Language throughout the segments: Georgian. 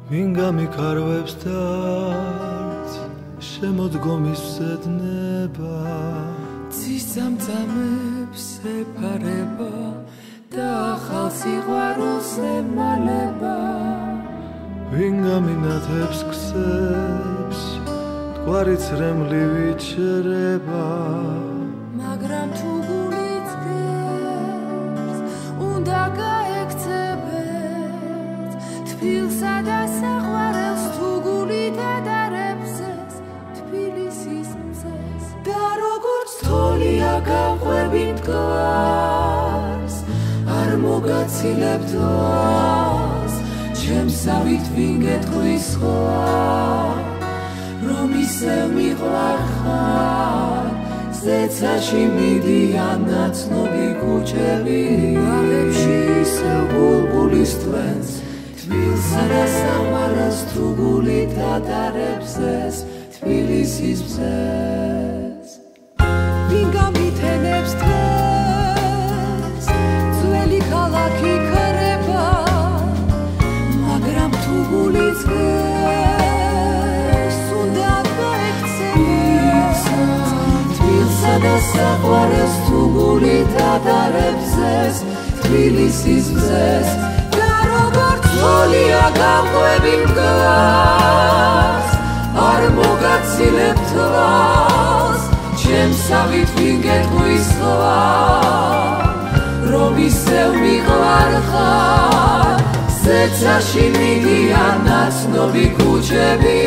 ვინ გამიქარვებს დარც შემოდგომის ვზედნება ცისამწამებს ეფარება და ახალ სიყვარულს ემალება ვინ გამინათებს ქსებს მტკვარი ცრემლივი ჩერება მაგრამ თუ გულიც გერს უნდა გაექცებეთ თბილსა და საყვარელს თუ გული დადარებს ეს თბილისის მზეს და როგორც თოლია გავყვები მტკვარს არ მოგაცილებთ ვას ჩემსავით ვინ გეტყვის სხვა რომ ისევ მიყვარ ხარ ზეცაში მიდიან ნაცნობი ქუჩები ბაღებში ისევ ბულბულის თვენს თბილსა და საყვარელს თუ გულით ატარებს ეს თბილისის მზეს ვინ გამითენებს დღეს ძველი ქალაქი ქრება მაგრამ თუ გულიც გერს უნდა გაექცევით თბილსა და საყვარელს თუ გულით ატარებს ეს თბილისის მზეს თოლია გავყვები მტკვარს არ მოგაცილებთ ვას ჩემსავით ვინ გეტყვის სხვა რომ ისევ მიყვარ ხარ ზეცაში მიდიან ნაცნობი ქუჩები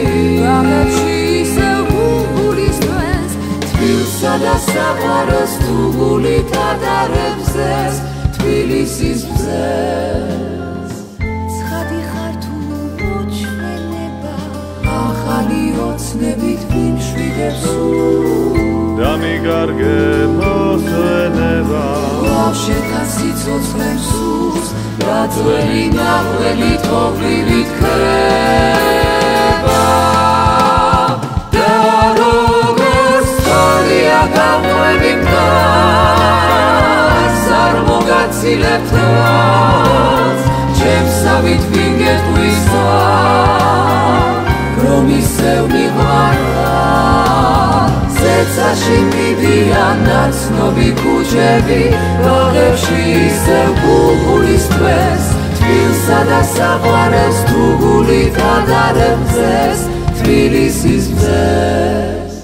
ბაღებში ისევ ბულბულის თვენს თბილსა და საყვარელს თუ გულით ატარებს ეს თბილისის მზეს ოცნებით ვინ შვიდებს დამიგარგე მოსვენება ლავშეთა სიცოცხლებს სურს და ძველი ნაღველი თოვლივით ქრება და როგორც თოლია გავყვები მტკვარს არ მოგაცილებთ ვას ჩემსავით ვინ გეტყვის სხვა რომ ისევ მიყვარ ხარ ზეცაში მიდიან ნაცნობი ქუჩები ბაღებში ისევ ბულბულის თვენს თბილსა და საყვარელს თუ გულით ატარებს ეს თბილისის მზეს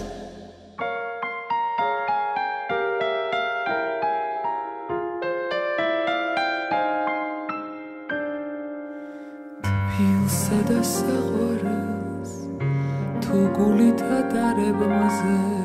თბილსა და საყვარელს თუ გულით ატარებ მზეს